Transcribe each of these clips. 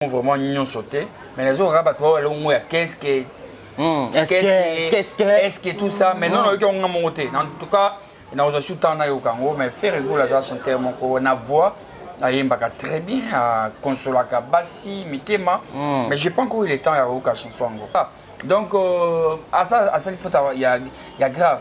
Vraiment nous sauté mais les autres rabat toi qu'est-ce que tout ça maintenant on a monté en tout cas on a aussi temps na yo kango mais faire réguler la chanteur mon ko na voix ayembaka très bien à consola kabasi mitema mais j'ai pas encore eu le temps à oka chanson donc à ça il faut il y a grave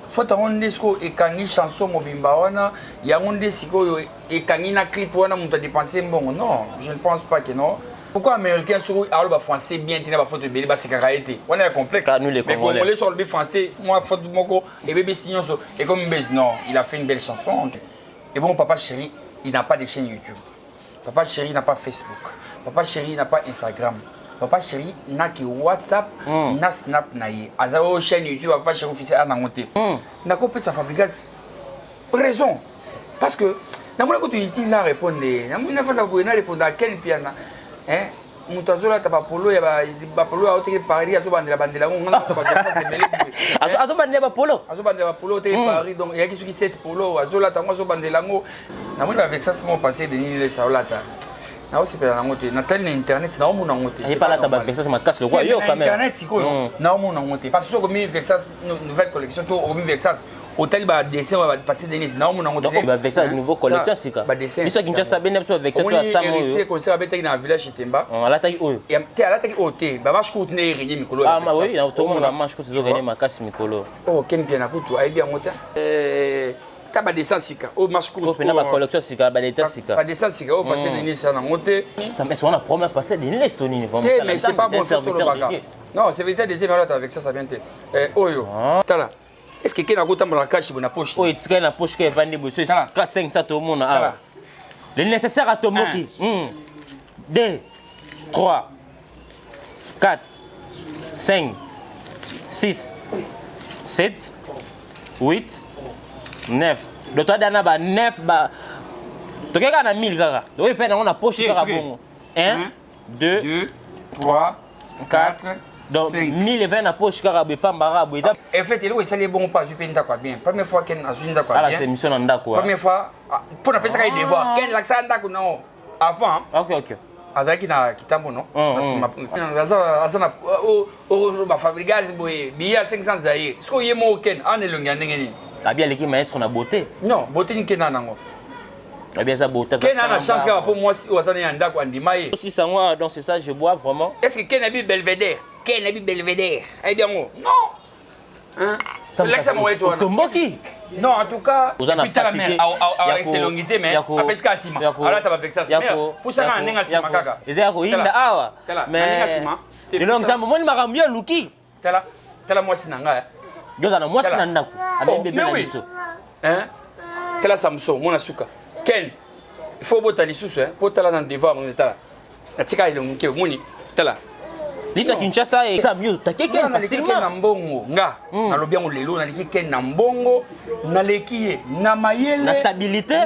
faut avoir siko ekangi chanson mobimba wana ya ngonde siko ekangi na clip wana muta dépenser mbongo non je ne pense pas que non. Pourquoi américain sur alors français bien tient ba faute belé ba c'est caractère on est complexe mais congolais sur le français moi faute moko et bébé signon et comme base non il a fait une belle chanson et bon papa chéri il n'a pas de chaîne YouTube, papa chéri n'a pas Facebook, papa chéri n'a pas Instagram, papa chéri n'a que WhatsApp na Snap na ye azao chaîne YouTube papa chéri officiel a na monté na copé sa fabrication raison parce que na mona ko tu utile na répondre na mona fa na répondre à quel piana hein mutazola ta polo ya ba polo a ote Paris azo bandela bandela ngona to ba ça c'est mêlé azo bandela ba polo te Paris donc il y a qui 7 polo azola ta azo bandela ngo na mona avec ça c'est mon passé de ni le saolata na aussi pe na ngote na tel internet na mona ngote c'est pas là ta ba avec ça c'est ma casse le quoi yo quand même internet siko na mona ngote parce que comme avec ça nouvelle collection to au avec ça hôtel ba dessin va passer Denis na mona ngote donc avec ça nouveau collection sika ba dessin isso qui ça bien avec ça sur ça moi concert avec na village Temba on la taille oyo et te ala taille oté ba marche coûte ne réunion mikolo ah oui na tout monde na marche coûte zo réunion makasi mikolo oh ken bien na kutu ai bien mota ta ba dessin sika oh marche coûte oh na ba collection sika ba dessin sika ba dessin sika oh passer Denis ça na monter ça mais on a première passer Denis l'Estonie vraiment ça mais c'est pas bon tout le bagage non c'est vérité deuxième alors avec ça vient te oyo tala est-ce que quelqu'un a goûté mon cash dans la poche? Oh, est-ce qu'il y a la poche qui est vendue pour ceux 5 ça tout le monde a. Le nécessaire à Tomoki. 2 3 4 5 6 7 8 9. De toi dana ba 9 ba. To ke kana 1000 kaka. Do il fait na poche kaka bongo. 1 2 3 4 donc 1020 na poche karabe pambara bo en fait il est salé bon pas je peux ndakwa bien première fois qu'en azunda quoi bien. Ah c'est mission ndakwa. Première fois pour na pesa ka devoir ken l'accent ndako non avant. OK. Azaki na kitambo non. Azana o ba fabrigas boye biya 500 zaire. Est-ce que yemo ken en elonga ndengeni. Abia leki maestro na beauté. Non, beauté ni ken nango. Abia ça beauté ça. Ken a la chance ka pour moi si ozana ndako andimaye. Aussi ça moi donc c'est ça je bois vraiment. Est-ce que ken a bu Belvedere? Ken a bu Belvedere? Eh bien non. Hein? Ça me Tomboki. Non, en tout cas, vous en avez fatigué. C'est longuité, mais après ce cas, Sima. Alors, tu vas avec ça. Pour ça, on est à Sima Kaka. Et c'est à quoi? Mais le long jambe, moi, il m'a mieux Luki. Tela moi, c'est Nanga. Yo, ça, moi, c'est Nanga. Avec bébé Naniso. Hein? Tela Samson, mon asuka. Ken, il faut botter les sous, pour tela dans le devoir, on est là. La tika, il est moni. Tela. Lisa Kinshasa et ça mieux t'as quelqu'un facilement na mbongo nga na lobia ngolelo na liki ken na mbongo na lekie na mayele na stabilité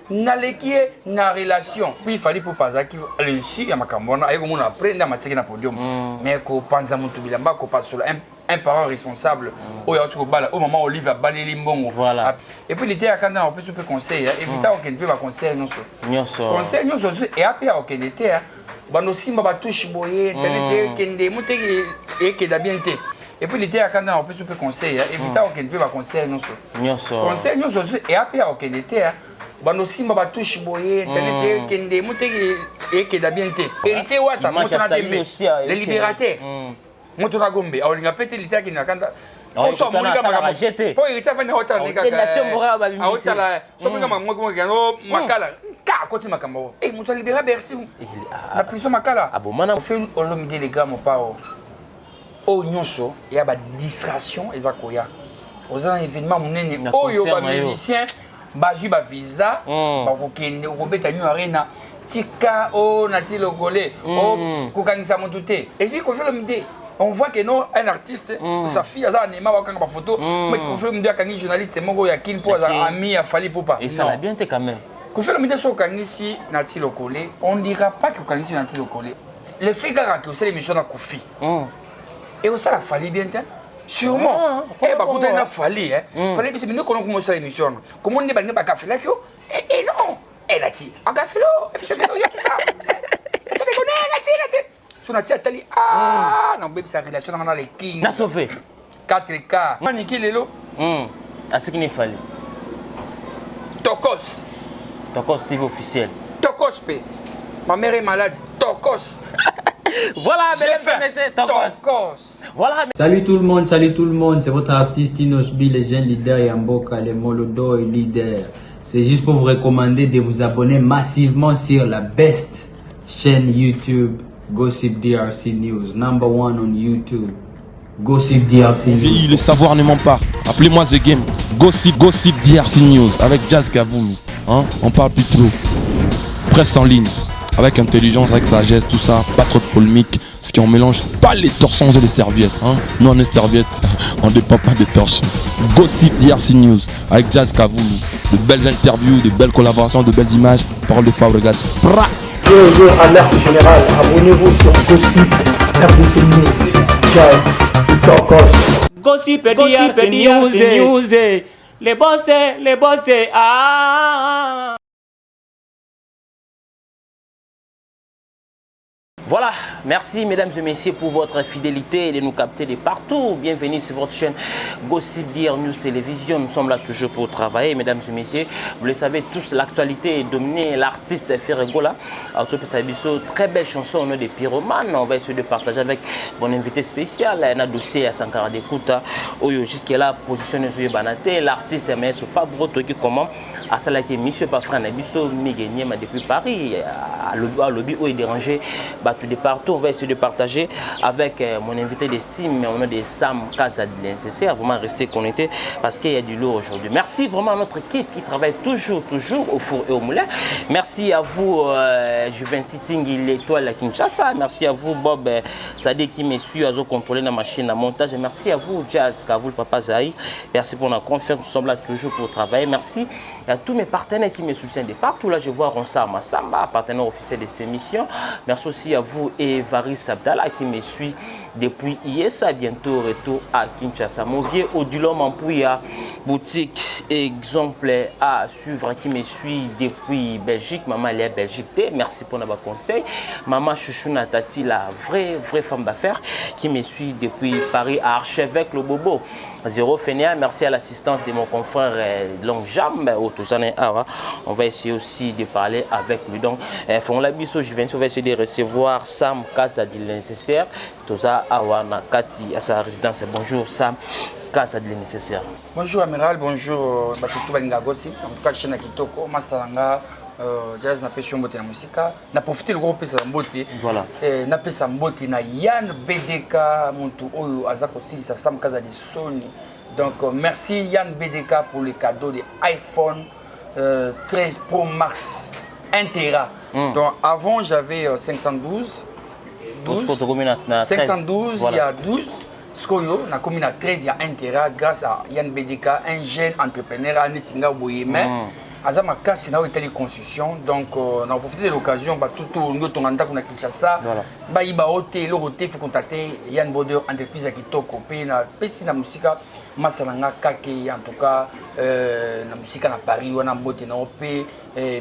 na lekie na relation puis il fallait pour pas qui réussir ya makambona ayeko mona après na matiki na podium mais ko panza mutu bilamba ko pas sur un parent responsable au ya tuko bala au moment Olive a baleli mbongo voilà et puis l'été à quand on peut super conseil éviter aucun peu va conseil nyonso et après aucun été bano simba batouche boye internet kende muteki ekeda bien te et puis l'été akanda on peut super conseil éviter aucun peu va conseil nyonso et après aucun été bano simba batouche boye internet kende muteki ekeda bien te héritier wata motana dembe le libérateur motona gombe aolinga pete l'été akina kanda pour ça mon gars jeter pour héritier fanya hota nika aotala so mon gars mo gano makala ka côté makambo et moto libéra Bercy la prison makala abomana fait on le midi les gars mon pao o nyonso il y a ba distraction ezakoya aux un événement munene oyo ba musicien bazui ba visa ba kokende okobeta new arena tika o nati lokole o kokangisa motuté et puis ko fait le midi on voit que non un artiste sa fille a Neymar va prendre photo mais ko fait le midi akangi journaliste moko ya kin pour ami a fali pour pas et ça l'a bien été quand même. Quand on fait le média sur Kangisi Nati Lokole, on ne dira pas que Kangisi Nati Lokole. Le fait que c'est l'émission à Kofi. Et ça a fallu bien. Sûrement. Eh, bah, quand on a fallu, fallait que nous connaissions l'émission. Comment on dit que café là, et non. Eh, Nati, en café-lo, et puis je connais tout ça. Et tu connais, Nati. Son Nati, Atali, non, bébé, sa relation dans les kings. Na sauvé. 4K. Maniki, Lelo. À ce qu'il ne fallait. Tokos. Tokos TV officiel. Tokos, P. Ma mère est malade. Tokos. Voilà, mesdames, Tokos. Voilà. Salut tout le monde, c'est votre artiste Inosbi, les jeunes leaders Yamboka, les Molodo et leaders. C'est juste pour vous recommander de vous abonner massivement sur la best chaîne YouTube, Gossip DRC News, number 1 on YouTube. Gossip DRC News. Le savoir ne ment pas. Appelez-moi The Game. Gossip DRC News avec Jazz Kavoulou. Hein? On parle plus trop. Presse en ligne. Avec intelligence, avec sagesse, tout ça. Pas trop de polémique. Ce qui on mélange pas les torsons et les serviettes. Hein? Nous on est serviettes. On ne dépend pas des torsions. Gossip DRC News avec Jazz Kavoulou. De belles interviews, de belles collaborations, de belles images. Parole de Fabregas. Yo, alerte générale. Abonnez-vous sur Gossip DRC News. Jazz. Gossip DRC News. Les boss, ah. Voilà, merci mesdames et messieurs pour votre fidélité et de nous capter de partout. Bienvenue sur votre chaîne Gossip DR News Télévision. Nous sommes là toujours pour travailler, mesdames et messieurs. Vous le savez tous, l'actualité est dominée. L'artiste Ferregola a très belle chanson au nom des pyromanes. On va essayer de partager avec mon invité spécial, un dossier à Sankara Dekuta. Jusqu'à positionné sur Banate. L'artiste est M. Fabro Toki comment à Salaki, monsieur Pafran Nabiso, Miguel depuis Paris, à lobby où il est dérangé. Tout de partout, on va essayer de partager avec mon invité d'estime, on a des Sam Casa de l'incessaire, vraiment rester connecté parce qu'il y a du lourd aujourd'hui. Merci vraiment à notre équipe qui travaille toujours au four et au moulin. Merci à vous, Juventus Tingui, l'étoile à Kinshasa. Merci à vous, Bob Sadé qui me suit à contrôler la machine à montage. Merci à vous, Jazz Kavoul, Papa Zahir. Merci pour la confiance, nous sommes là toujours pour travailler. Merci à tous mes partenaires qui me soutiennent de partout. Là, je vois Ronsa Massamba, partenaire officiel de cette émission. Merci aussi à vous et Varis Abdallah qui me suit depuis IESA. Bientôt retour à Kinshasa. Mon vieux Odilon Mampouya, boutique exemple à suivre qui me suit depuis Belgique. Maman elle est à Belgique. Merci pour notre conseil. Maman Chouchouna Tati, la vraie femme d'affaires qui me suit depuis Paris à Archevêque le Bobo. Zéro Fénéa, merci à l'assistance de mon confrère Long Jambe. On va essayer aussi de parler avec lui. Donc, on va essayer de recevoir Sam Casa de l'incessaire. Toza Awana Kati à sa résidence. Bonjour Sam Casa de l'incessaire. Bonjour Amiral, bonjour Batutu Balinga Gossip. En tout cas, Chena Kitoko, Masalanga. Jazz na pesi mbote na musika na profiter le gros pesa mbote voilà na pesa mbote na Yann BDK muntu oyo azako silisa Sam Casa de Sony. Donc merci Yann BDK pour le cadeau de iPhone 13 Pro Max 1 Tera. Donc avant j'avais 512 512 voilà. Il y a 12 Skoyo na commune à 13 il y a 1 Tera grâce à Yann BDK, un jeune entrepreneur à Netinga Boyemé. Azama kasi na Italie construction donc on a profité de l'occasion ba tout nous ton anda qu'on a Kinshasa ba iba hôtel le hôtel faut contacter Yann Boder entreprise à Kitoko pe na pesi na musika masalanga kake en tout cas na musika na Paris wana mbote na op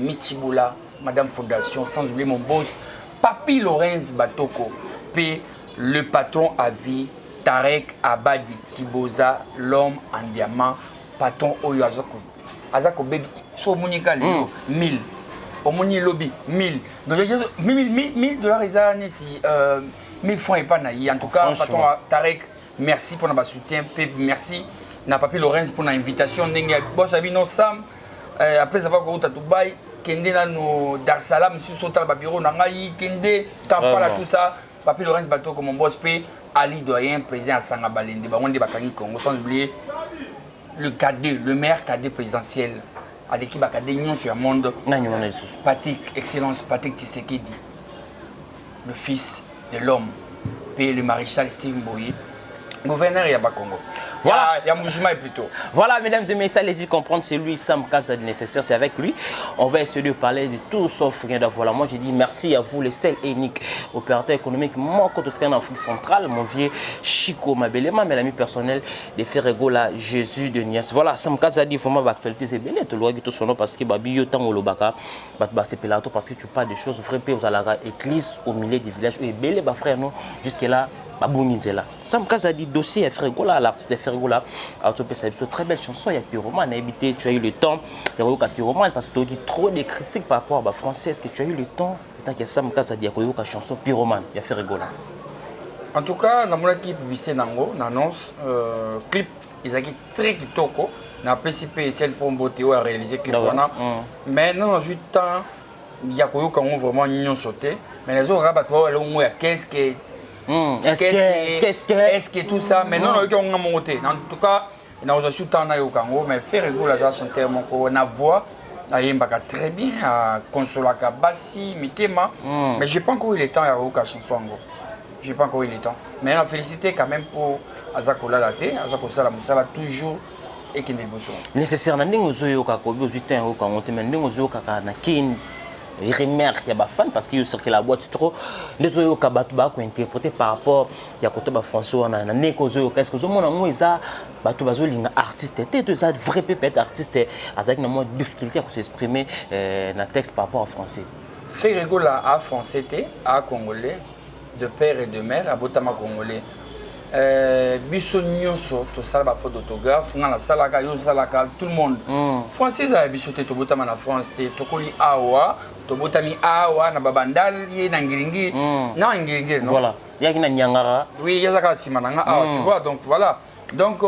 Michibula madame fondation sans oublier mon boss Papi Lorenz Batoko pe le patron à vie Tarek Abadi Kiboza l'homme en diamant patron oyo azako baby so monika lelo 1000 omoni lobby 1000 donc $1000 ezaneti 1000 francs et pas naï en tout cas patron Tarek merci pour notre soutien merci na Papi Lorenz pour l'invitation ndenge boss abi non Sam après avoir go à Dubaï kende na no Dar es Salaam sur sotal ba bureau na ngai kende Kampala tout ça Papi Lorenz bato comme mon boss P Ali doyen président à Sanga Balende ba onde bakangi Congo sans oublier le cadet, le maire cadet présidentiel à l'équipe cadet Nyon sur le monde. Patrick, excellence, Patrick Tshisekedi, le fils de l'homme, et le maréchal Steve Mboyi, gouverneur Yaba Congo. Voilà. Il y a mouvement plutôt. Voilà, mesdames et messieurs, allez-y comprendre, c'est lui, Sam Kazadi nécessaire, c'est avec lui. On va essayer de parler de tout sauf rien. Voilà, moi je dis merci à vous, les seuls et uniques opérateurs économiques, moi, quand en Afrique centrale, mon vieux Chico Mabelema, mes amis personnels de Ferregola, Jésus de Nias. Voilà, Sam Kazadi, vraiment, l'actualité, c'est bien, tu le vois, son nom parce que Babi, yo, tango lobaka, c'est pelato parce que tu parles des choses vraies, puis aux alara, église au milieu du village, et belé, frère, non, jusque-là. Sam Kazadi, dossier Ferregola, l'artiste Ferregola, c'est une très belle chanson. Il y a Pyroman, tu as eu le temps. Il y a Pyroman parce que tu as dit trop de critiques par rapport à la française. Est-ce que tu as eu le temps? Tant que Sam Kazadi, il y a une chanson Pyroman, il y a Ferregola. En tout cas, dans mon publicité, l'annonce, clip, ils ont très kitoko. Na PCP Etienne Pombote a réalisé clip. Mais non, juste temps, il y a vraiment une sauté. Mais les autres rabattent, qu'est-ce que. Qu'est-ce que tout ça maintenant on a monté en tout cas il a aussi temps na yokango mais faire la chanter mon ko na voix ayembaka très bien à consola ka basi mitema mais j'ai pas encore eu le temps à yoka chanson ngo j'ai pas encore eu le temps mais on féliciter quand même pour azakola laté azakosala musala toujours et qui n'est besoin nécessaire na ndingo zoyoka ko bi ozutin yokango te mais ndingo zoyoka na kin il remercie les fans parce qu'il y a la boîte trop les autres qui ont interprété par rapport à côté de François on a qu'est-ce que mon amour ça bateau bazo linga artiste était ça vrai peut-être artiste avec une moins difficulté à s'exprimer dans texte par rapport au français Ferregola à français à congolais de père et de mère à botama congolais biso nyonso to sala ba faute d'autographe na la salaka yo salaka tout le monde français a biso te to botama na France te to koli awa to botami awa na babandal ye na ngiringi na ngiringi non voilà ya kina nyangara oui ya zaka simananga awa tu vois donc voilà donc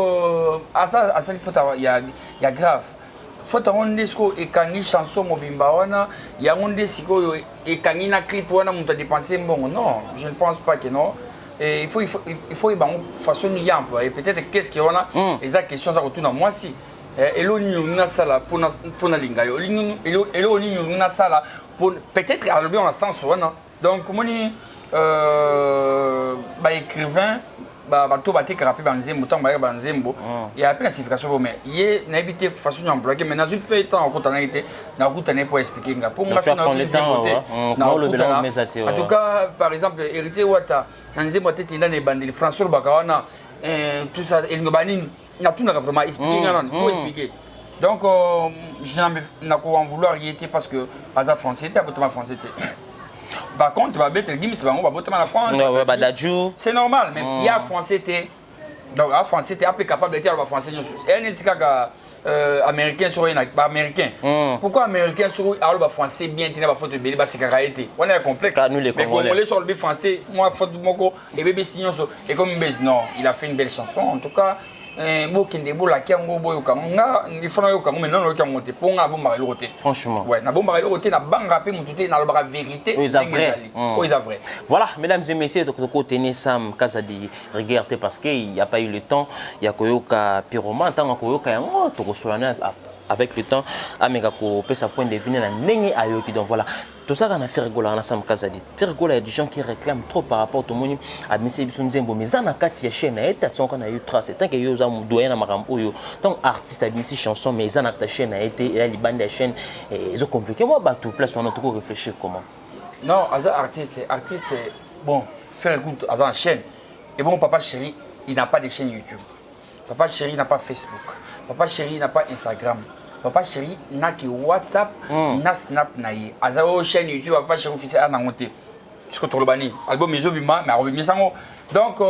à ça il faut il y a grave faut on disco et kangi chanson mobimba wana ya onde siko et kangi na clip wana muta dépenser bon non je ne pense pas que non. Et il faut y façon y employer peut-être qu'est-ce qu'il y a et ça question ça retourne à moi si et l'on sala pour na linga yo et l'on sala pour peut-être à l'objet on a sens donc comment ni écrivain bato baté rapper banzembo tant ba banzembo il y a plein de signification mais il na habité façon d'employer mais dans une peu temps on a été na kutane pour expliquer nga pour moi ça na en tout cas par exemple héritier wata nzembo tete ndane bandeli François Bakawana tout ça il ngobani na tout na vraiment expliquer il faut expliquer donc je n'ai pas en vouloir y était parce que Aza français était à français. Par contre, c'est normal, mais il y a français. Donc, en français, tu es capable de dire le français. Américain sur américain. Pourquoi américain sur le français bien tenir la faute de Béli, c'est caractère. On est complexe. Mais Congolais sur le français, moi, faute de Moko, et bébé Signon, et comme non, il a fait une belle chanson. En tout cas, franchement ouais na bomba le côté na banga pe mututé na la vérité vrai voilà mesdames et messieurs de côté Sam Kazadi regardez parce que il y a pas eu le temps il y a koyoka Pyroman tant koyoka yango to kosolana avec le temps ameka ko pesa point de vue na ndenge ayoki donc voilà tout ça qu'on a fait rigoler en Sam Kazadi. Faire rigoler, il y a des gens qui réclament trop par rapport au monde à M. Bisonzembo. Mais en a quatre chaînes, et t'as qu'on a eu trace. Tant que yo am doyen na marambo yo, tant artiste a mis chanson, mais en a ta chaîne a été et les bandes de chaîne ils ont compliqué. Moi bah tout place on a trop réfléchir comment. Non, as artiste bon faire écoute as chaîne. Et bon papa chéri, il n'a pas de chaîne YouTube. Papa chéri n'a pas Facebook. Papa chéri n'a pas Instagram. Papa chéri n'a que WhatsApp, n'a Snap naïe. Azao chaîne YouTube, papa chéri officiel à Nangote. Jusqu'au Tolobani. Album Mezo Bima, mais Robi Misango. Donc,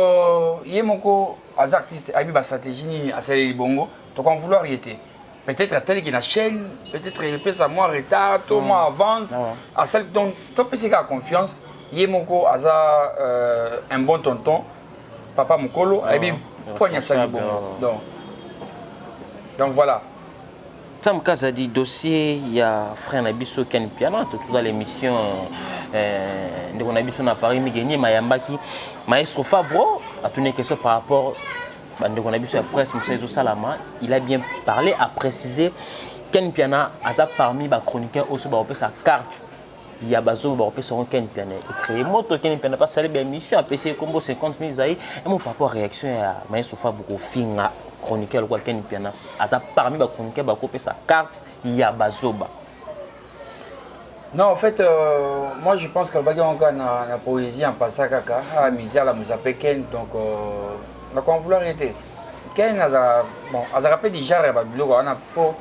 y a mon co, az artiste, a une stratégie ni à celle bongo. Donc on vouloir y était. Peut-être à tel qui na chaîne, peut-être il peut ça moi retard, tout moi avance. À celle donc toi peux a confiance. Y a mon co, aza un bon tonton, papa Mokolo, et bien poignard ça bongo. Donc voilà. Sam Kazadi dossier il y a frère Nabiso Ken Piana tout dans l'émission de on Nabiso na Paris mi gagné Mayambaki maestro Fabro a tourné question par rapport de on Nabiso presse Moussa Salama il a bien parlé a précisé Ken Piana a parmi ba chroniqueur aussi ba sa carte il y a bazo ba son Ken Piana écrit moto Ken Piana pas saluer émission a PC combo 50 000 zaï et mon rapport réaction à maestro Fabro finga chroniqueur quoi Ken Piana asa parmi ba chroniqueur ba couper sa carte ya bazoba. Non, en fait, moi je pense que la poésie en passant kaka, la misère, la musique Ken, donc la qu'on vouloir arrêter. Ken a bon, a rappelé déjà la Babylone, on a pour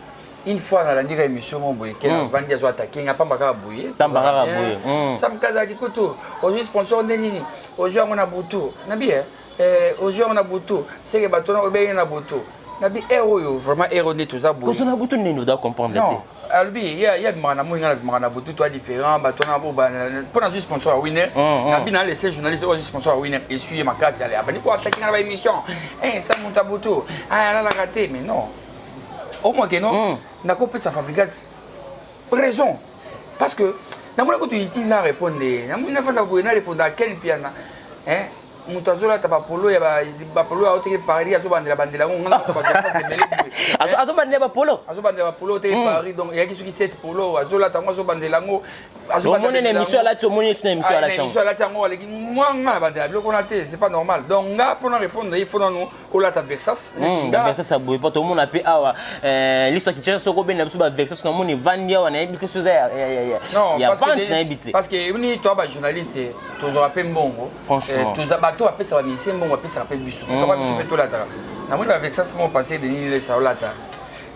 une fois dans la dernière émission mon boy, Ken a vendu à attaquer, il n'a pas encore bouillé. T'as pas encore bouillé. Ça me casse à Kikoto. Aujourd'hui sponsor Nenini, aujourd'hui on a Boutou, nabi aujourd'hui on a Boutou, c'est que bâton on a Boutou. Nabi héros, vraiment erroné tout ça bouillé. Parce qu'on a Boutou nous doit comprendre. Non. Alors, il y a des gens différents, pour un sponsor à Winner, il y a les journalistes aussi sponsor à Winner, et suivre ma casse, allez, il faut attaquer dans l'émission, ça monte à Boutou, elle a raté, mais non. Au moins que non, on a coupé sa fabrication. Raison, parce que, dans mon côté, il a répondu, il a répondu à quel piano, Mutazola tapapolo ya bapolo a ote Paris azobandela bandela on a ça c'est mêlé azobandela bapolo te Paris donc il y a qui 7 polo azola tango azobandela ngo azobandela émission là tu moni une émission là émission là tango aleki moi ngala bandela biloko na te c'est pas normal donc nga pour répondre il faut non ola ta Vexas Vexas ça boue pas tout le monde a pu awa l'histoire qui cherche soko ben na Vexas no moni vandia wana ebité chose non parce que ni toi ba journaliste tu auras pas mbongo franchement toi après ça va misser bon après ça rappelle bisu toi va bisu tout là na moi avec ça c'est mon passé de ni ça là ta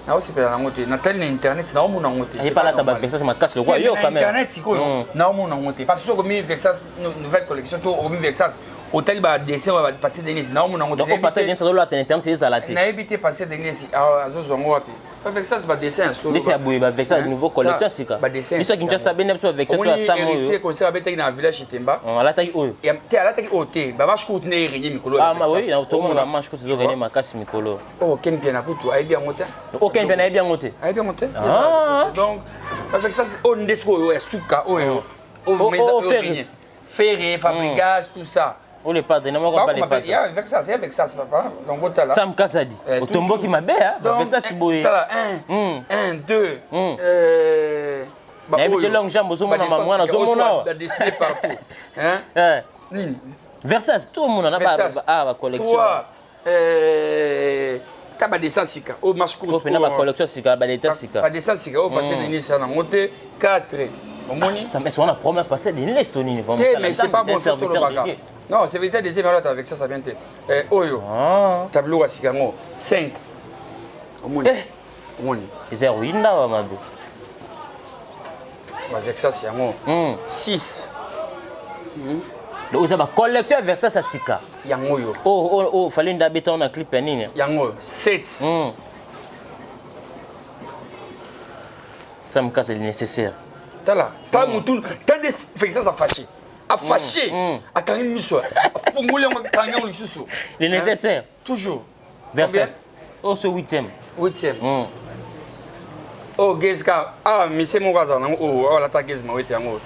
na aussi pe na ngote na tel internet na mo na ngote c'est pas là ta avec ça c'est ma casse le quoi yo quand même internet siko na mo na ngote parce que so comme avec ça nouvelle collection to au avec ça hôtel ba dessin va passer de ni na mo na ngote donc passer bien ça là internet c'est ça là na éviter passer de ni azo zongo wapi avec ça c'est ba dessin solo ni tia avec ça nouveau collection sika ba dessin ni ça qui ça bien avec ça soit ça mo c'est concert avec na village Temba on la taille oyo et te ala taille oté ba marche ko tenir rigné mikolo ah oui tout le monde la marche ko se venir ma casse mikolo oh Ken bien na kutu ai bien monter aucun bien ai bien monter donc avec ça on desco ya suka oyo ferré fabrication tout ça on les pas non pas les pas avec ça c'est avec ça papa donc on là ça me casse dit au tombeau qui m'a bé avec ça c'est beau 1 2 mais avec longue jambe zo mona maman na zo mona da dessiner partout hein Versace tout le monde na ba collection Kaba dessin sika au marche court na ba collection sika ba dessin sika ba dessin sika au passer de ça na monter 4 ça mais on a première passé de l'Estonie comme ça mais c'est pas bon sur le bagarre non c'est vérité deuxième alors avec ça vient te oyo tableau à sika ngo 5 omoni omoni c'est ruinda wa mabe avec ça c'est ngo 6 donc ça va collection Versace à sika yango yo oh fallait ndabeta on a clip ya nini yango 7 ça me casse le nécessaire tala ta mutu tant de Vexas a fâché a fâché a kangi miso a fongole on kangi on lisusu le nécessaire toujours Versace oh ce 8e oh Geska monsieur mon gars oh la ta Gesma oui yango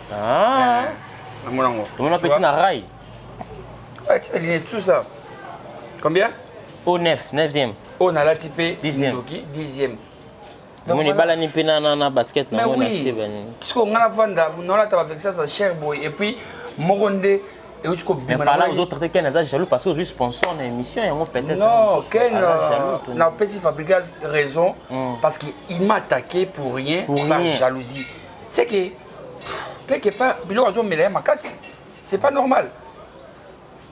on a petit na rail tu as tout ça combien au 9e on a la type 10e donc on est balani pena na basket na on a cheva ni parce qu'on a vanda on a avec ça cher boy et puis mogonde et jusqu'au bimana aux autres qui na jaloux parce que aux sponsors na émission yango peut-être non Ken na petit fabricant raison parce qu'il m'a attaqué pour rien par jalousie c'est que quelque part bilo azo mele ma casse c'est pas normal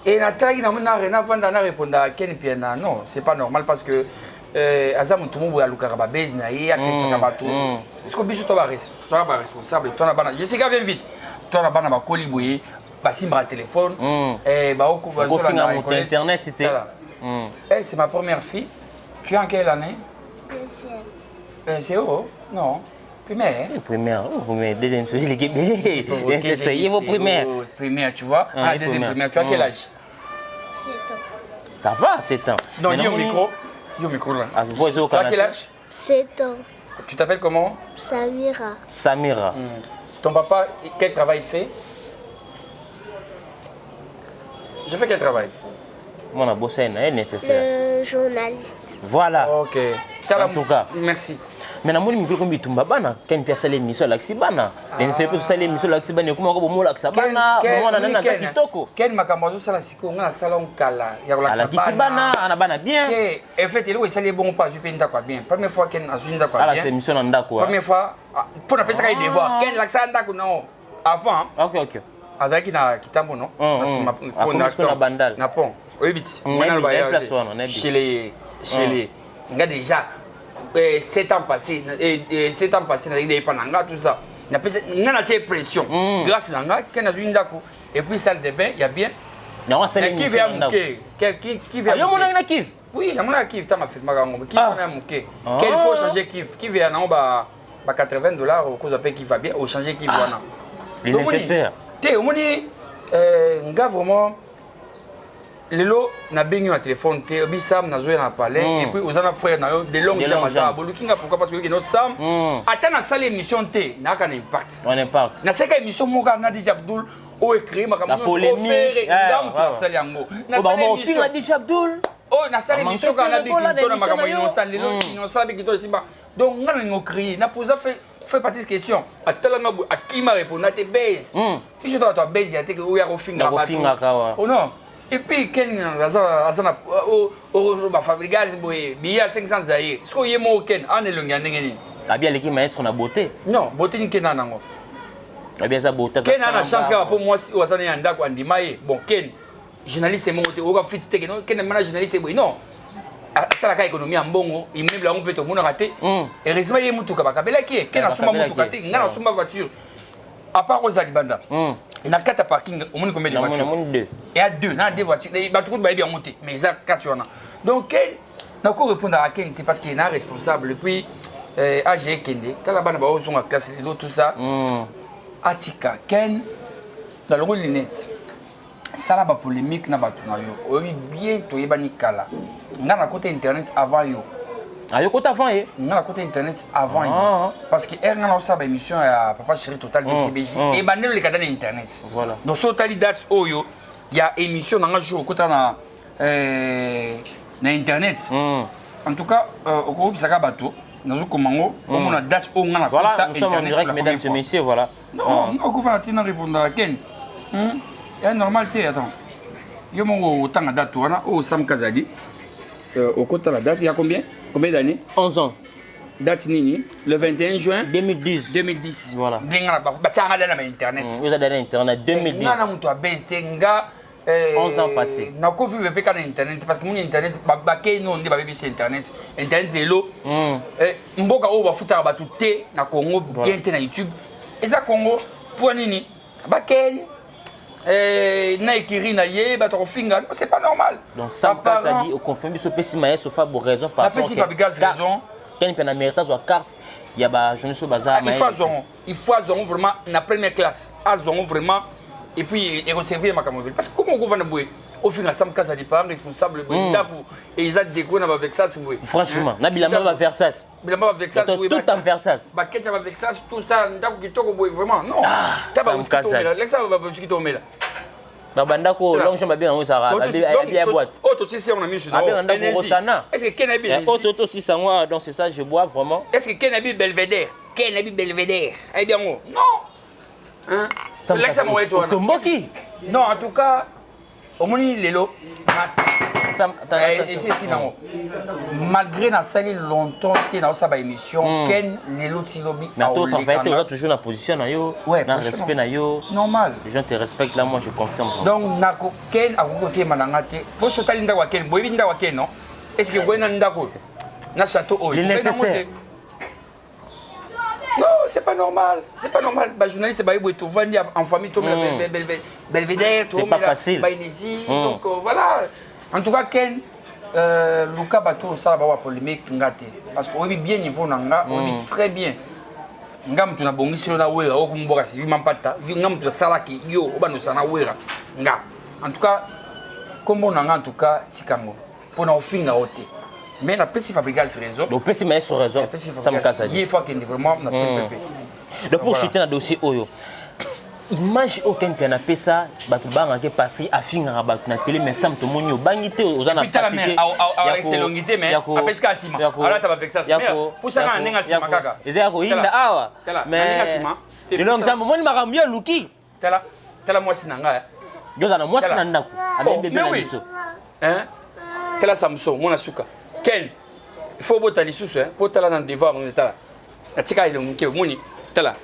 et na tagi na na vanda na répondre à Ken Piana non c'est pas normal parce que Azam tout le monde a l'occasion de baiser na y a quelqu'un qui a tout est-ce que biso toi va responsable toi na bana je sais qu'à bien vite toi na bana ba koliboué ba simba téléphone ba oko ba sur internet c'était elle c'est ma première fille tu es en quelle année c'est haut non primaire première deuxième il est belé c'est il vos primaire tu vois deuxième primaire tu as quel âge 7 ans ça va 7 ans non dis au micro Yo micro là. Tu as quel âge 7 ans. Tu t'appelles comment Samira. Ton papa, quel travail il fait Je fais quel travail Mon abossé est nécessaire. Le journaliste. Voilà. Ok. En tout cas. Merci. Mais namoni mikolo ko bitumba bana ken pia sala émission la kisibana ne sepe sala émission la kisibana kuma ko bomola kisabana mwana nana za kitoko ken makambo zo sala siko nga salon kala ya ko la kisibana ana bana bien que en fait il est salé bon pas je peux ndako bien première fois ken azunda quoi bien ala émission na ndako première fois pour na pesa ka devoir ken la sa ndako non avant OK azaki na kitambo non na bandal na pont oyibiti mwana lo ba chez les nga déjà 7 ans passés, 7 ans passés, il y tout ça. Il y a une pression. Grâce à ça, il y a une et puis salle de bain, il y a bien. Qui vient mouquer? Qui vient mouquer? Oui, il y a un kiff. Tu as fait qui vient mouquer? Quel faut changer kiff? Qui vient en bas $80 au cause de qui va bien, au changer kiff. Le nécessaire. Tu es vraiment. Lelo na bengi na téléphone te bisam na zoya na parler et puis osana frère na yo de longues jambes ça bolukinga pourquoi parce que yo no sam atana sala émission te na ka impact on impact na seka émission moka na DJ Abdul o écrit makambo o faire ngam tu sala yango na sala émission na DJ Abdul oh na sala émission ka na bikinto na makambo innocent lelo innocent bikinto simba donc ngana ngo crier na posa fait partie de question atala ngabu akima répondre na te base si je dois toi base ya te que o ya ko finga ba oh non. Et puis, quand on a fabriqué des 500 zaïrs, est-ce qu'il y a un ken en elongani? Ah bien, l'équipe maître na beauté. Non, beauté ni ken nango. Ah bien ça beauté. Ken a la chance que pour moi si on a un dak on dit maïe. Bon ken journaliste est monté, on va fit te ken ken mana journaliste est non. Ça la économie en bongo, immeuble on peut tout monde rater. Et récemment il y a mutuka bakabela qui ken a suma mutuka te, ngana suma voiture. À part aux alibanda. Na 4 parking au moins combien de voitures? Il y a 2, na 2 voitures. Les bateaux de bien monter, mais ça 4 on a. Donc Ken n'a qu'à répondre à Ken parce qu'il est responsable puis AG Kende. Quand la bande va au la classe les autres tout ça. Atika Ken dans le rôle net. Ça la ba polémique na bato na yo. Oui bien to yebani kala. Na na côté internet avant yo. Ah, côté avant, on a côté internet avant. Parce que elle a aussi une émission à Papa Chéri Total BCBJ et bah les cadres internet. Voilà. Donc sur Total Date Oyo, il y a émission dans un jour côté na internet. En tout cas, au groupe ça bateau. Dans un commando, on a date au on a voilà, nous sommes en direct, mesdames et messieurs, voilà. Non, on va faire répondre à Ken. C'est normal, attends. Yo mon temps à date au Sam Kazadi. Au côté de la date, il y a combien? Combien d'années? 11 ans. Date Nini, le 21 juin 2010. 2010. Voilà. Internet. Vous avez Internet 2010. 11 ans passés. Na ko vivre pe kana internet parce que mon internet ba ke no ndi ba bebisi internet. Internet lelo. Mboka o ba futa ba tuté na Congo bien te na YouTube. Et ça Congo pour nini? Ba ken na ekiri na ye ba to finga, c'est pas normal. Donc ça passe à dire au confirmer ce pessimais sauf pour raison par rapport. La pessimais Fabigas raison. Quand il y a mérité sur carte, il y a ba jeunesse au bazar. Il faut vraiment na première classe. Azon vraiment et puis et conserver ma camobile parce que comment on gouverne boué au final ça me casse à des parents responsables et ils ont déco na avec ça boué. Franchement, na bilamba va faire ça. Bilamba avec ça boué. Tout en faire ça. Ba ketcha avec ça tout ça ndako kitoko boué vraiment non. Ça me casse. L'exa va pas qui tomber là. Babandako longue jambe bien on ça bien boîte. Oh tout si on a mis sur est-ce que Kenabi oh si ça moi donc c'est ça je bois vraiment. Est-ce que Kenabi Belvedere eh bien non. Hein? Non, en tout cas, au moins Lelo. Malgré na sali longtemps que na sa émission, Ken Lelo Tilobi. Mais toi en fait tu es toujours dans position na yo, dans respect na yo. Normal. Les gens te respectent là, moi je confirme. Donc nako Ken a côté manangate. Pour ce talinda wa Ken, boy binda wa Ken non? Est-ce que vous n'avez ndako na château o? Le nécessaire. Non, c'est pas normal. C'est pas normal. Les journalistes, ils vont en famille, Belvedere, c'est pas facile. Donc voilà. En tout cas, Ken, Luka Bato, ça va polémique. Parce qu'on vit bien niveau Nanga, on vit très bien. Ngam tu na bongi sio na wera au kumboka si mampata. Ngam tu salaki yo obano sana wera. Nga. En tout cas, comme on en tout cas, tikango. Pour na ofinga ote. Mais la PC Fabrical c'est raison. Le PC mais sur raison. Ça me casse. Il faut qu'il y ait vraiment na CPP. Donc pour chuter dans dossier Oyo. image aucun piana pesa bato banga ke passer afinga bato na télé mais sam to monyo bangité aux ana facilité c'est longité mais après ce cas alors tu vas avec ça pour ça on nenga sima kaka ezako inda awa mais le long jambo moni makamyo luki tala moi sinanga yoza na moi sinanda ko amembe bela biso hein tala Samson mona suka Ken il faut botter les sous pour tala dans devoir on est là la tika ile ngike moni tala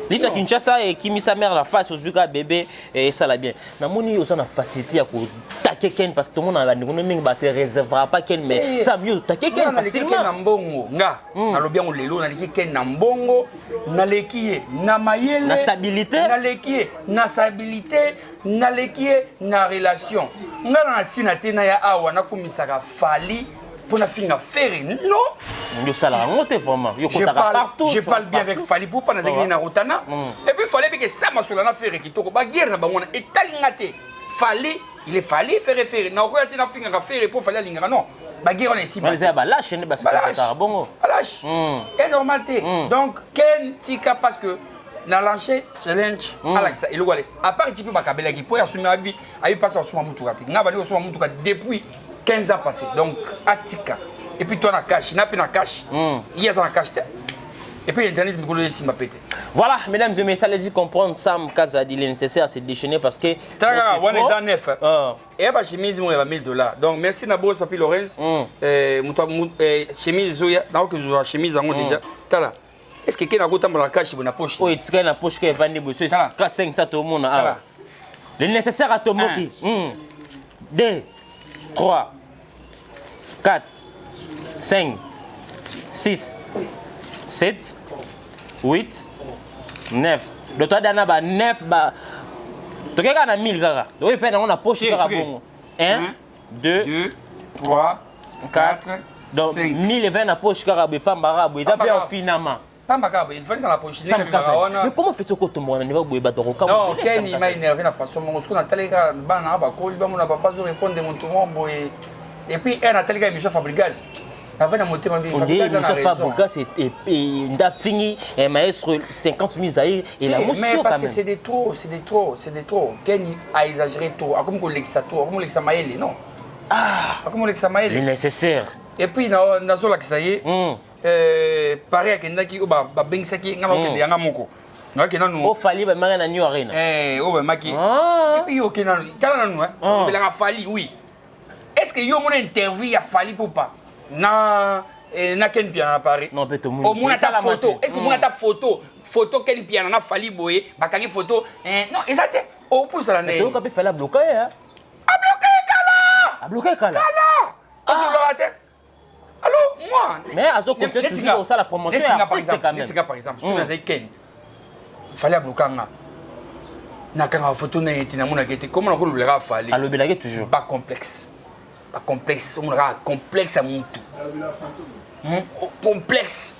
Lisa Kinshasa et Kimi sa mère la face aux Zuka bébé et ça la bien. Na moni aux on a facilité à ko taquer Ken parce que tout le monde a la ngongo ba se réservera pas Ken mais ça mieux taquer Ken facilement na mbongo nga na lobia ngo lelo na liki Ken na mbongo na lekiye na mayele na stabilité na lekiye na stabilité na lekiye na relation nga na tina tena ya awa na kumisaka fali pour na finga faire non yo sala ngote vraiment yo kotaka partout je parle bien avec Fali pour pas na zengini na rotana et puis Fali que ça masula na faire kitoko ba guerre na bango na etalingate Fali il est Fali faire na ko yati na finga faire pour Fali linga non ba guerre on est ici mais ça ba lâche ne ba ça bongo lâche et normalité donc Ken tika parce que na lancer challenge Alexa il wale à part petit peu ba kabela qui pour assumer abi ayi passer assumer mutuka nga ba ni assumer mutuka depuis 15 ans passés. Donc, Atika. Et puis, toi, na cash. Na pe na cash. Il y a na cash. Et puis, Internet, je me connais ici, ma pété. Voilà, mesdames et messieurs, allez-y comprendre. Sam Kazadi, il est nécessaire à se déchaîner parce que. T'as on est dans neuf. Et bah, chemise, on va $1000. Donc, merci, Nabos, Papi Lorenz. Chemise, Zoya. Donc, je vois chemise, en déjà. T'as là. Est-ce que quelqu'un a goûté dans la cash ou dans la poche? Oui, tu as la poche qui est vendue. C'est 5 ça, tout le monde. Le nécessaire à Tomoki. 2, 3, 4, 5, 6, 7, 8, 9. De toi, Dana, 9. Tu as 1000 gaga. Donc, il fait une poche qui est 1, 2, 3, 4, donc 1020 na poche qui est pambarabu. Il a bien finalement. Pambarabu, il faut que la poche. Mais comment fais-tu que tu m'as dit que non, Ken il m'a énervé la façon dont on a télé bana ba ko liba mon papa zo répondre mon tout monde boy. Et puis elle a télé gars Michel Fabrigas. Avait na monter ma vie Michel Fabrigas et n'a fini un maestro 50 000 zaïr et la motion mais parce que c'est des trop. Ken a exagéré trop. Comme ko lexa trop, comme lexa maele non. Comme lexa maele. Le nécessaire. Et puis na zo la kisaye. Pareil à Kendaki ou ba bengsaki ngama kende yanga moko. Oh, Fali, bah, Marina New Arena. Oh, bah, Maki. Et puis, ok, non, il a Fali, oui. Est-ce que yo mon interview a Fali pour pas? Na Ken Piana à Paris. Non, peut-être au moins ta photo. Est-ce que mon ta photo Ken Piana na Fali boye, bah quand photo, non, exact. Au pouce la nez. Donc on peut faire la bloquer, hein? A bloquer Kala. Est-ce que le raté? Allô, moi. Mais à ce côté, toujours ça la promotion artistique quand même. C'est par exemple, sur les Ken. Fallait bloquer na kanga photo na yeti na mona kete comment on le ra fallait à le toujours pas complexe on ra complexe à mon tout complexe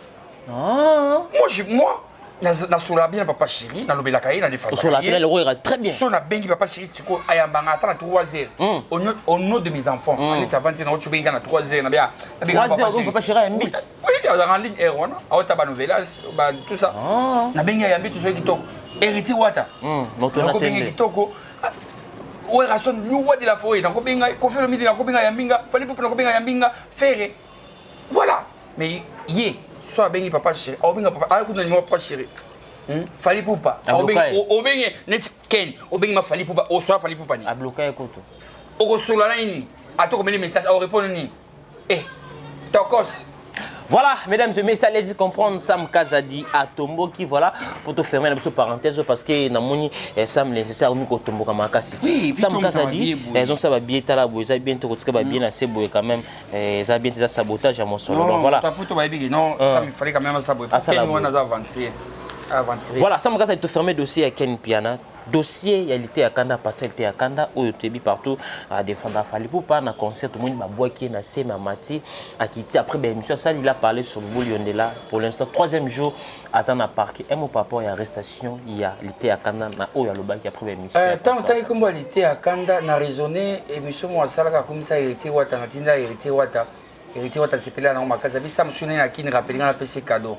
moi na sura bien papa chéri na lobela kaye na defa sur la télé le roi très bien sur na bengi papa chéri siko ayambanga ata na 3h au nom de mes enfants on est avant na tu benga na 3h na bien 3h papa chéri ayambi oui en ligne R1 aota ba novelas ba tout ça na bengi ayambi tout ça kitoko héritier wata notre bengi kitoko ouais rason lui de la forêt donc benga kofi le midi na benga yambinga fallait pour na benga yambinga faire voilà mais yé soit bengi papa chéri au benga papa alors que nous papa chéri fallait pour pas au bengi net ken au bengi ma fallait pour pas au soit fallait pour pas ni a bloquer écoute au solo là ni à toi comme les messages au répondre ni tokos. Voilà, mesdames et messieurs, allez-y comprendre Sam Kazadi à Tombo qui voilà pour te fermer la petite parenthèse parce que namoni Sam nécessaire au micro Tombo comme Akasi. Oui, Sam Kazadi, ils ont ça va bien tala boy, ça bien tout ce que va bien assez boy quand même, ça bien ça sabotage à mon solo. Donc voilà. Non, ça il fallait quand même ça boy. Parce que nous on a avancé. Voilà, Sam Kazadi te fermer dossier à Ken Piana. Dossier, il était à Kanda, parce qu'il était à Kanda, où il était partout à défendre. Il fallait pas un concert, tout le monde m'a boit qui est nassé, m'a mati, à quitter. Après, ben, monsieur Sall, il a parlé sur le boulot de là. Pour l'instant, 3e jour, à Zana Park. Et mon papa, il y a arrestation, il y a l'été à Kanda, il y a le bac qui a pris l'émission. Tant que comme il était à Kanda, il a raisonné, et monsieur Mouassala, comme ça, il était Wata, il était Wata, c'est pelé dans ma casa. Ça me souvenait à qui ne rappelait pas PC cadeau.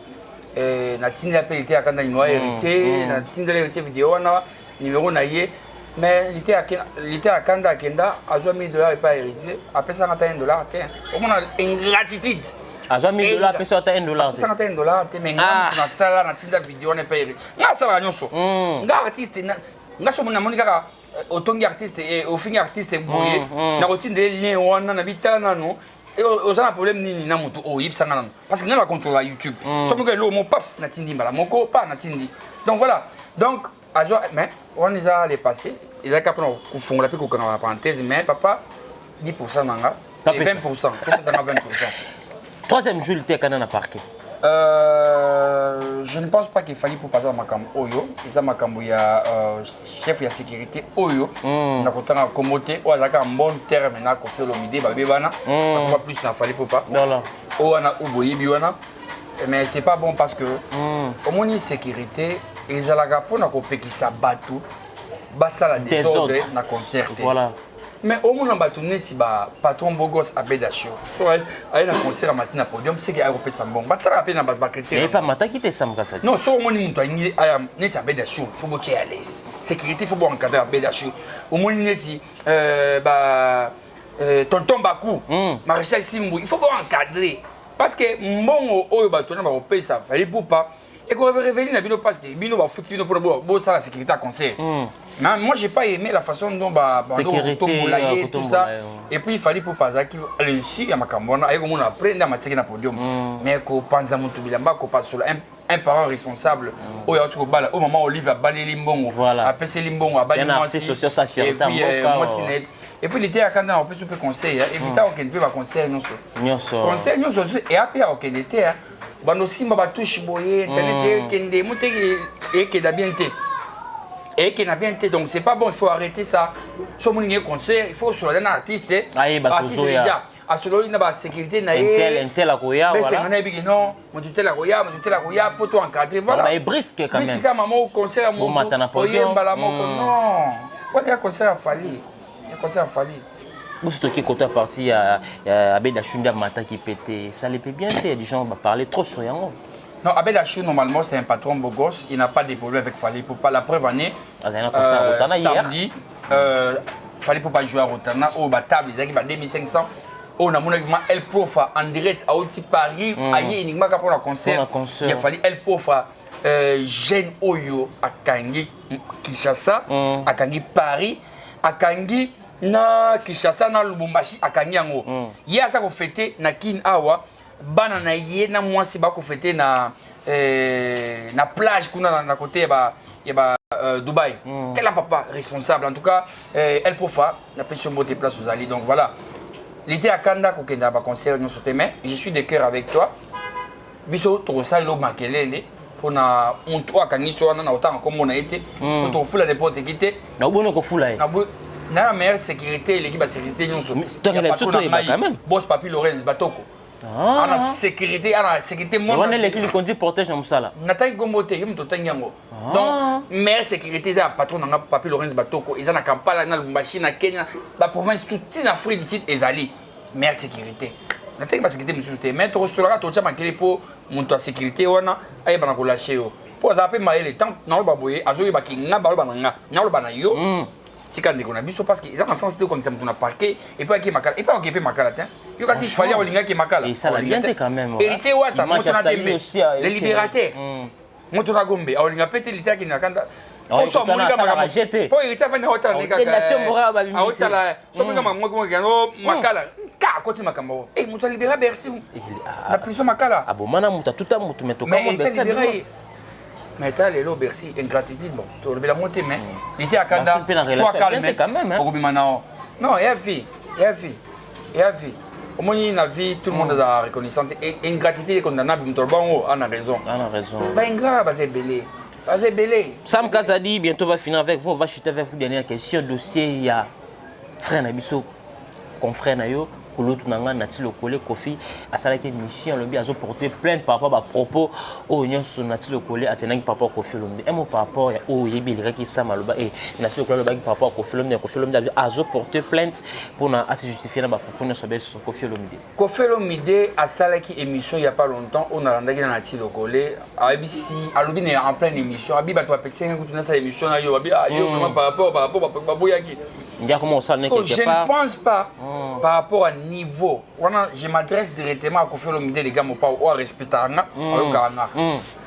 natindi appelé à Kanda Inoa héritier, natindi l'héritier vidéo, numéro naïe. Mais l'été à Kanda Kenda, à 1000 $, et pas héritier. Après ça, on a $1. Au moins, ingratitude. À 1000 $, après ça, on a $1. Après ça, on a $1. Mais on a ça là, natindi vidéo, on n'est pas héritier. On a ça là, on a artiste, on a ça, on a mon gars. Autant artiste et au fin artiste boyé na routine de lien wana na bitana no et aux gens problème ni na mutu o yip sangana parce que na contrôle YouTube so mo lo mo paf na tindi mala moko pas na tindi donc voilà donc azo mais on les a les passés ils a capable ku fongola pe ko kana parenthèse mais papa 10% nanga et 20% faut que ça 20%. Troisième jour il était kana na parquet. Je ne pense pas qu'il fallait pour passer à Makam Oyo. Et ça, Makam, il y a chef de sécurité Oyo. On a content à commoter. On a un bon terme maintenant qu'on fait l'omidé. Babébana. On va plus il fallait pour pas. On a Uboyi Biwana. Mais c'est pas bon parce que au moins une sécurité, ils ont la pour na copé qui s'abattent. Bassa la désordre na concert. Voilà. Mais au moins, on a net ba patron Bogos à Bédachou. Soit elle a un concert à matin à podium, c'est qu'il a repéré ça bon. Bah t'as peine à battre critère. Et pas matin qui t'es sam ça. Non, soit au moins il monte net à Bédachou, faut botter à l'aise. Sécurité faut bon encadrer à Bédachou. Au moins il si tonton Bakou, maréchal Simbo, il faut bon encadrer parce que bon au bateau na ba repérer ça, fallait pour pas. Et qu'on va révéler na bino parce que bino va foutre bino pour ça la sécurité à concert. Mais moi j'ai pas aimé la façon dont sécurité tout ça et puis il fallait pour pas qui réussir à Makambona et comme on après na matiki na podium mais ko panza mutu bilamba ko pas sur un parent responsable au ya tu bala au moment Olive a balé limbongo après c'est limbongo a balé moi aussi et puis il était à Kanda on peut super conseil éviter au Kenpe va conseil non et après au Kenete bano simba ba touche boyer internet kende muteki et que da bien té et qui n'a bien été donc c'est pas bon il faut arrêter ça sur mon concert il faut sur un artiste artiste déjà à celui qui n'a pas sécurité na intel akoya voilà mais c'est mané non mon tutel akoya pour toi encadrer voilà mais brisque quand même brisque maman au concert mon non on est concert a fallu Bousto qui côté parti à Bédachou matin qui pétait ça les peut bien des gens va parler trop sur yango. Non, Abedachou, normalement, c'est un patron beau gosse. Il n'a pas de problème avec Fali Poupa. La preuve année, samedi, Fali Poupa jouer à Rotana. Au table, ils ont 2500. On a mon El Profa en direct à Oti Paris. Aïe, il n'y a pas pour un concert. Il a fallu El Profa, Jeune Oyo à Kangi, Kinshasa, à Kangi Paris, à Kangi, na Kinshasa, na Lubumbashi, à Kangi Ango. Il y a ça qu'on fêtait, na Kin Awa. Bana na yé na moi si ba ko fêter na plage kuna na côté Dubaï. Quel a papa responsable en tout cas elle profa na pression beauté place aux alliés donc voilà. L'été à Kanda ko kenda ba concert nous sauter mais je suis de cœur avec toi. Biso to ça lo makelele pour na on toi kangi so na autant comme on a été pour to fula n'importe qui té. Na bono ko fula na la meilleure sécurité l'équipe de sécurité nous sauter. Quand même. Boss Papi Lorenz Batoko. On a sécurité on est l'équipe qui conduit protège dans ça. Nathan Gombote, il y a donc, meilleure sécurité, c'est patron dans Papi Lorenz Batoko. Ils ont na Kampala, na Lubumbashi, na Kenya, la province toute en Afrique d'ici, ils allient. Meilleure sécurité. Nathan pas sécurité, monsieur. Mais tu resteras, tu as manqué pour monter la sécurité, on a aïe bana ko lâcher. Pour zapper maïle temps, na baboye, azoyi baki na balo bananga, na lo banayo. Tika ndeko na biso parce que ils ont un sens de comme ça on a parqué et pas qui makala et pas occupé makala tiens yo kasi fallait olinga qui makala et ça la bien quand même et c'est wata motona dembe les libérateurs motona gombe olinga pété l'état qui na kanda pour ça molinga makala jeté pour il t'a fait hota ne kaka hota la so molinga makala gano makala ka côté makamba et motona libéra Bercy la prison makala abomana muta tout à mutu metoka mo Bercy mais t'as les lots Bercy ingratitude bon tu le la montée mais il était à Kanda soit calme quand même non il y a vie au moins il y a vie tout le monde a reconnaissance et ingratitude condamnable tout le monde on a raison bah ingrat bah c'est belé Sam Kazadi bientôt va finir avec vous on va chuter avec vous dernière question dossier il y a frère Nabiso confrère Nayo kulutu nanga nati lokole Kofi asalaki mission lobi azo porter plainte par rapport à propos au nyonso nati lokole atenaki par rapport à Kofi Olomide emo par rapport ya o yebeli ki sama loba nati lokole loba par rapport à Kofi Olomide azo porter plainte pour na se justifier na ba propos nyonso be sur Kofi Olomide. Kofi Olomide asalaki émission il y a pas longtemps on a landaki na nati lokole abisi alobi ne en pleine émission abi bato ba pexé ngutuna sa émission na yo abi yo vraiment par rapport baboyaki. Je ne pense pas par rapport à niveau. Je m'adresse directement à Kofi Olomide les gars pas au respect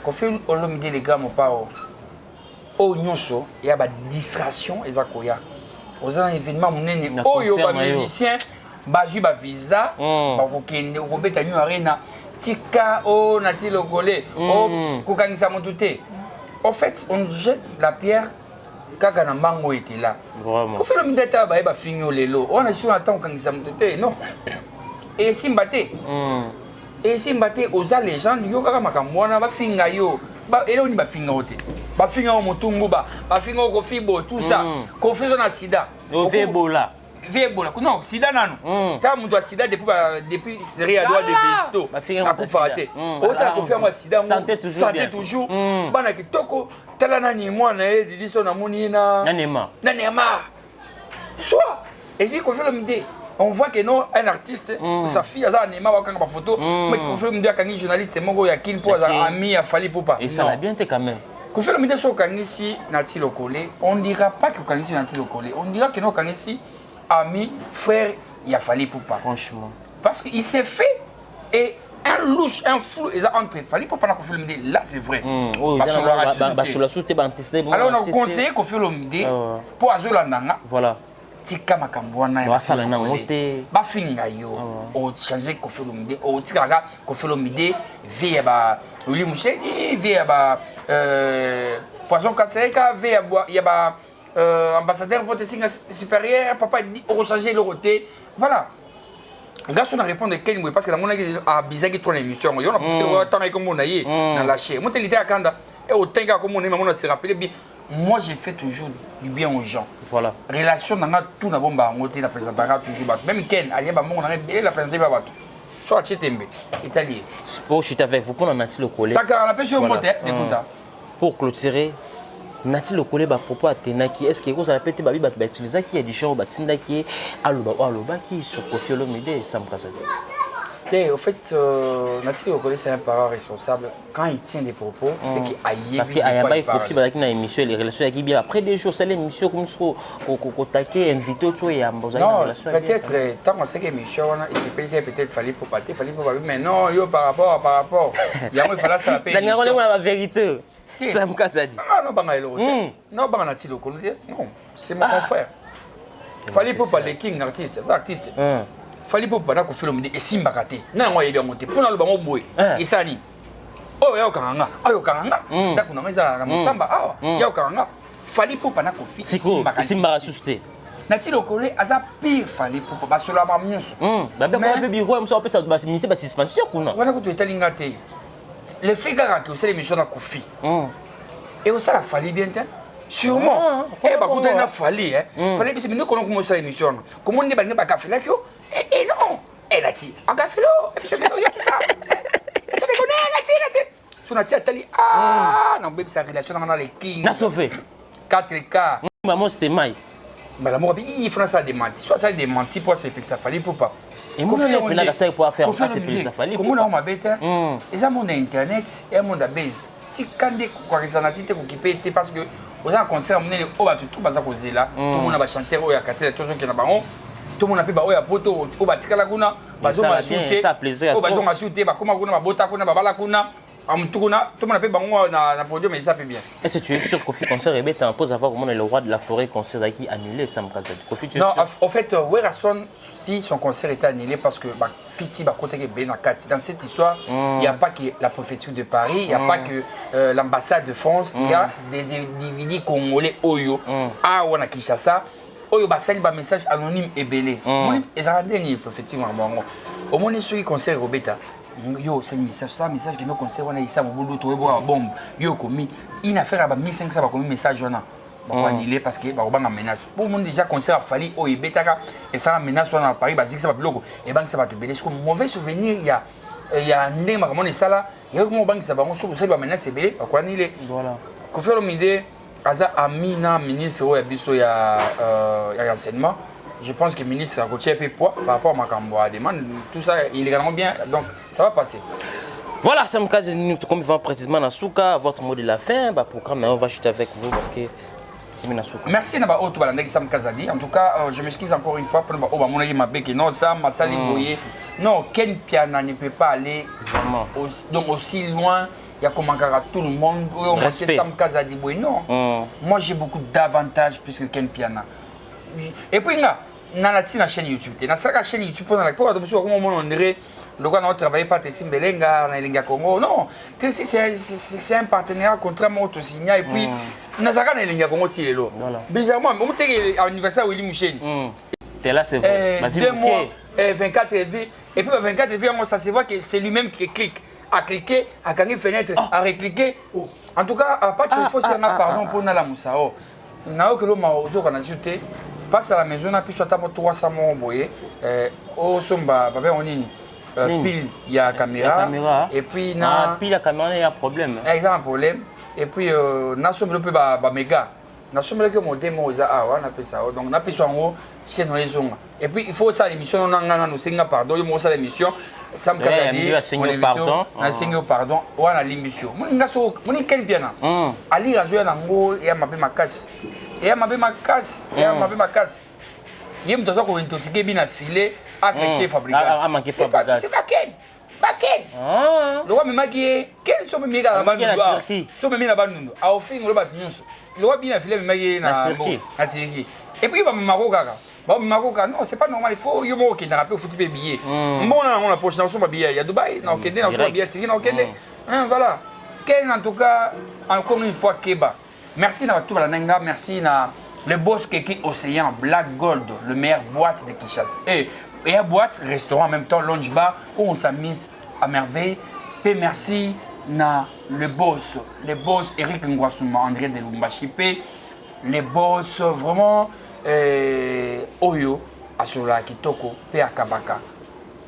Kofi Olomide les gars pas au nyonso il y a des distractions et zakoya. Aux événements munene oyo ba musicien bazu ba visa ba kokende ko beta new arena tika o nati lokole o kokangisa motuté. En fait, on jette la pierre kaka na mango était là. Kofi Olomide ta ba ba finyo lelo. On a sur attend quand ça motuté non. Et simbate. Et simbate oza les gens yo kaka makamwana ba finga yo. Ba elo ni ba finga ote. Ba finga o mutumbu ba finga ko fibo tout ça. Kofi na sida. O Ebola. Ebola. Non, sida nanu. Quand mutu a sida depuis série à droit de vesto. Ba finga ko farate. Ota ko faire sida santé toujours. Bana kitoko talana ni mwana didiso na moni na Nanema. Soit et lui Kofi Olomide on voit que non un artiste sa fille a Nema wa kanga ba photo mais Kofi Olomide a kangi journaliste mongo ya kin pour ami a fali popa. Et ça l'a bien été quand même. Kofi Olomide so kangi si nati lokole on dira pas que kangi si nati lokole on dira que non kangi si ami frère il a fallu popa. Franchement parce qu'il s'est fait et un louche, un flou, ils ont entré. Fallait pas pendant Kofi Olomide, là c'est vrai. Alors on a conseillé Kofi Olomide pour Azolandanga. Voilà. Tika makambwana. Ba finga yo. O changer Kofi Olomide. O tika Kofi Olomide via ba Oli Mouchedi, via ba Poisson Kasereka, via ya ba ambassadeur vote singa supérieur, papa dit on changer le roté. Voilà. Grâce à répondre de quel niveau parce que dans mon avis à bizarre qui tourne l'émission on a plus que temps comme on a eu dans lâché mon télé à Kanda et au temps comme on est on se rappelle bien moi j'ai fait toujours du bien aux gens voilà relation dans tout na bomba on était la présentera toujours même Ken allez ba mon on a bien la présenter ba bato soit Chetembe italien pour je suis avec vous pour on a le collé ça car on appelle sur moteur écoute pour clôturer nati lokole ba propos atenaki est-ce que ça peut être ba utiliser qui édition ba tinda qui aloba qui sur Kofi Olomide Sam Kasadi. Au fait nati lokole c'est un parent responsable quand il tient des propos c'est qu'il aille parce qu'il a pas Kofi ba na émission les relations qui bien après des jours c'est l'émission comme ça ko taquer invité tout et amboza relation peut-être tant on sait que émission il s'est payé peut-être fallait pas mais non yo par rapport il y a moi il fallait ça payer la vérité. Sam Kasadi. Non, pas mal. Non, pas nati lokole. Non, c'est mon frère. Fallait pas parler king artiste, ça artiste. Fallait pas parler Kofi Olomide et Simba Kate. Non, on y bien monter. Pour le bango boy. Et ça ni. Oh, ya okanga. Ayo okanga. D'accord, na meza na musamba. Ah, ya okanga. Fallait pas parler Kofi Simba Kate. Simba susté. Nati lokole aza pire fallait pas ba solo ma mionso. Ba ba ko biro am so pesa ba ministre ba suspension kuna. Wana ko to etalinga te. Le fait que c'est l'émission de Kofi. Et ça a fallu bien. Sûrement. Eh, bah, quand on a fallu, fallait que nous commençons l'émission. Comment on dit que café là et non. Et là, tu as café là. Et puis, il y a tout ça. Et tu connais, tu as dit, ah, non, mais sa relation dans les kings. Na sauvé. 4K. Maman, c'était maille. Bah, la mort, il faut ça démentir. Soit ça démentir pour c'est que ça fallait pour pas. Et moi, on a ça pour faire ça, c'est plus ça fallait. Comment on m'a bête? Et ça, mon internet et mon base. Si quand des quoi que ça n'a été occupé, parce que aux un concert, on est au bas tout bas à causer là. Tout le monde a chanté au Yakatel, tout le monde qui est là-bas. Tout le monde a fait au Yapoto, au Batikala Kuna, Bazo a shooté. Ça plaisir. Au Bazo a shooté, Bakoma Kuna, Bota Kuna, Babala Kuna. Tout le monde a fait un podium, mais ça fait bien. Est-ce que tu es sûr que Kofi Concert est bête en pause à voir comment le roi de la forêt concert qui annulé Sam Kasadi? Non, en fait, Werason, si son concert était annulé parce que Fiti va côté dans cette histoire, il n'y a pas que la préfecture de Paris, il n'y a pas que l'ambassade de France, il y a des individus congolais Oyo, à Wana Kinshasa, Oyo basali ba message anonyme et belé. Et ça rendait ni prophétique au moins ceux qui concert Robeta. Yo, c'est le message que nous conseillons, on a ici à mon boulot, tu vois, bombe. Yo, commis, une affaire à 1500, va commis message, on a. Pourquoi annuler? Parce que bah, on a menace. Pour le monde déjà concert a fallu au Ibetaka et ça la menace on a Paris basique ça va plus loco. Et banque ça va te bénéficier. Comme mauvais souvenir il y a un nez marmon et ça là. Il y a comment banque ça va on se ça va menace c'est belé. Pourquoi annuler? Voilà. Qu'on fait l'idée Aza Amina ministre au biso y a renseignement. Je pense que le ministre a coaché un peu poids par rapport à ma camboa demande. Tout ça il est vraiment bien donc ça va passer. Voilà, ça me casse comme va précisément Nasuka, votre mot de la fin, bah programme, on va chuter avec vous parce que merci Naba Oto Balandek Sam Kazadi. En tout cas, je m'excuse encore une fois pour mon avis ma béque non ça m'a sali boyé. Non, Ken Piana ne peut pas aller vraiment donc aussi loin. Il y a comment tout le monde. Respect. Sam Kazadi boy non. Moi j'ai beaucoup d'avantages plus que Ken Piana. Et puis là, dans la chaîne YouTube, dans la chaîne YouTube pour la pour comment on dirait le gars n'a travaillé pas Tessim Belenga, Nalinga Congo. Non, Tessim c'est un partenaire contrairement au Signa et puis Nazaka Nalinga Congo Tilelo. Bizarrement, on était à l'université Willy Moucheni. T'es là, c'est vrai. 2 mois, 24 EV. Et puis 24 EV, ça se voit que c'est lui-même qui clique. À cliquer, à gagner fenêtre, à recliquer. En tout cas, à partir il faut faire un pardon pour Nala Moussao. N'a que l'homme a osé qu'on a ajouté. Passe à la maison, on a pu sortir pour 300 mots. Au Somba, on y pile, il y a caméra. Et puis, pile la caméra, il y a un problème. Il y a un problème. Et puis, on a sombre un peu méga. On a sombre que mon démon, on a fait ça. Donc, on a fait ça en haut, chez nous. Et puis, il faut ça l'émission, on a nous pardon, il faut ça l'émission. Ça me casse on a pardon. On a pardon, on a l'émission. On a quel bien. Ali a joué à l'ango et à ma casse. Et à ma casse. Il y a une personne qui est intoxiquée, bien affilée, à créer fabrication. C'est pas Ken. Pas Ken. Le roi me maquille. Quels sont mes gars là-bas? Sont mes là-bas. A offert le bâtiment. Le roi bien affilé me maquille na Turquie. Et puis il va me marocain. Bon, Marocain, non, c'est pas normal. Il faut y avoir qui n'a pas foutu des billets. Bon, on a poche dans son billet. Il y a Dubaï, on a Kenya, on a billet, voilà. Ken, en tout cas, encore une fois, Keba. Merci à tout la Nenga, merci à le boss Keki Océan, Black Gold, le meilleur boîte de Kinshasa. Et à boîte, restaurant en même temps, lounge bar, où on s'amuse à merveille. Et merci à le boss Eric Ngwasuma, André de Lumbashi. Les boss vraiment. Oyo Asola Kitoko P Akabaka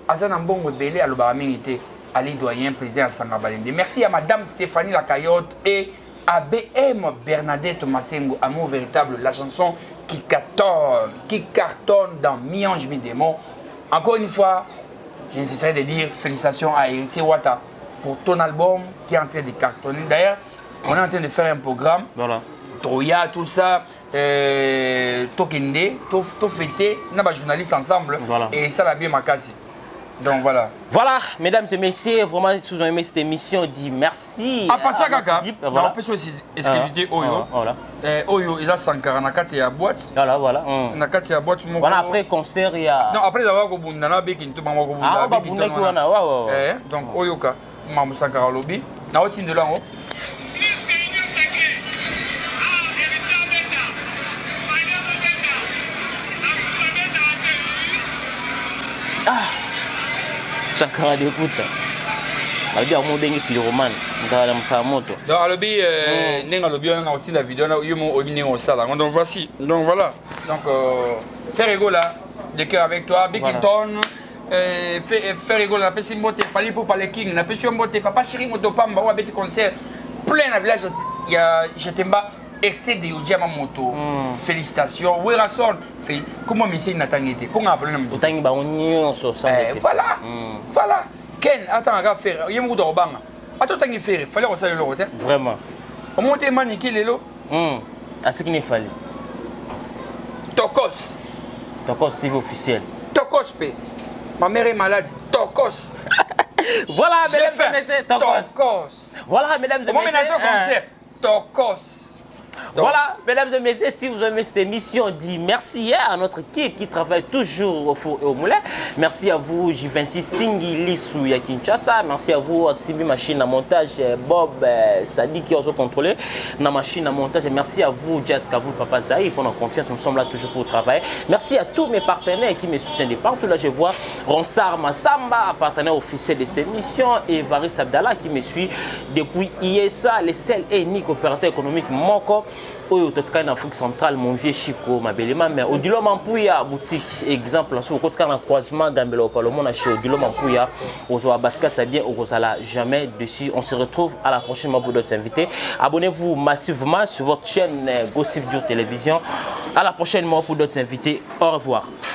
Azana Mbongo Belé à l'Obaramérité Ali Doyen président Sangabalende. Merci à madame Stéphanie Lacayotte et à BM Bernadette Massengo, amour véritable, la chanson qui cartonne dans Mi-Ange Mi-Démon. Encore une fois, j'insisterai de dire félicitations à Héritier Wata pour ton album qui est en train de cartonner. D'ailleurs, on est en train de faire un programme. Voilà. Troya, tout ça, Tokende, tout fêté, on a des journalistes ensemble. Voilà. Et ça l'a bien marqué. Donc voilà. Voilà, mesdames et messieurs, vraiment, si vous avez aimé cette émission, dit merci. À part ça, Kaka, on peut aussi exclusivité Oyo. Voilà. Oyo, il a 140 il y a boîte. Voilà, voilà. Il y a boîte. Voilà, après concert, il y a. Non, après avoir au Bunda, on a Bekin, tout le monde a Bunda. Donc Oyo, Mamou 140 lobby. On a de là. Sankara d'écoute. La vie a mon dingue pyromane. Dans la moto. Dans le lobby, on a lobby, on a aussi la vidéo, on a ça. Donc voici. Donc voilà. Donc faire rigolo là, de cœur avec toi, Bickinton. Faire rigolo, on a fait une beauté, fallait pour parler king, on a fait une beauté, papa chéri, moto pamba, on a fait un concert plein de village. Il y a Jetemba. Excès de Yojama Moto. Félicitations. Werason. Comment monsieur n'a pas été? Pour appeler le moto. Voilà. Voilà. Ken, attends, regarde faire. Il y a beaucoup de bancs. Attends, t'as fait. Il fallait resserrer le rotin. Vraiment. Au moins, t'es maniqué les lots. À ce qu'il fallait. Tokos. Tokos TV officiel. Tokos, P. Ma mère est malade. Tokos. Voilà, mesdames et messieurs. Tokos. Voilà, mesdames et messieurs. Tokos. Donc, voilà, mesdames et messieurs, si vous aimez cette émission, dit merci à notre équipe qui travaille toujours au four et au moulin. Merci à vous, J26 Singi Lissou ya Kinshasa. Merci à vous, Sibi Machine à montage, Bob Sadi qui a aussi contrôlé la machine à montage. Merci à vous, Jessica, vous, Papa Zaï, pour notre confiance. Nous sommes là toujours pour travailler. Merci à tous mes partenaires qui me soutiennent de partout. Là, je vois Ronsar Massamba, partenaire officiel de cette émission, et Varis Abdallah qui me suit depuis ISA, les seuls et uniques opérateurs économiques Moko oyo totika en Afrique centrale mon vieux Chico Mabelema mais Odilo Mampuya boutique exemple sur kotika na croisement Gambela Palomona chez Odilo Mampuya au basket ça bien au sala jamais dessus. On se retrouve à la prochaine fois pour d'autres invités. Abonnez-vous massivement sur votre chaîne Gossip Dur Télévision. À la prochaine fois pour d'autres invités. Au revoir.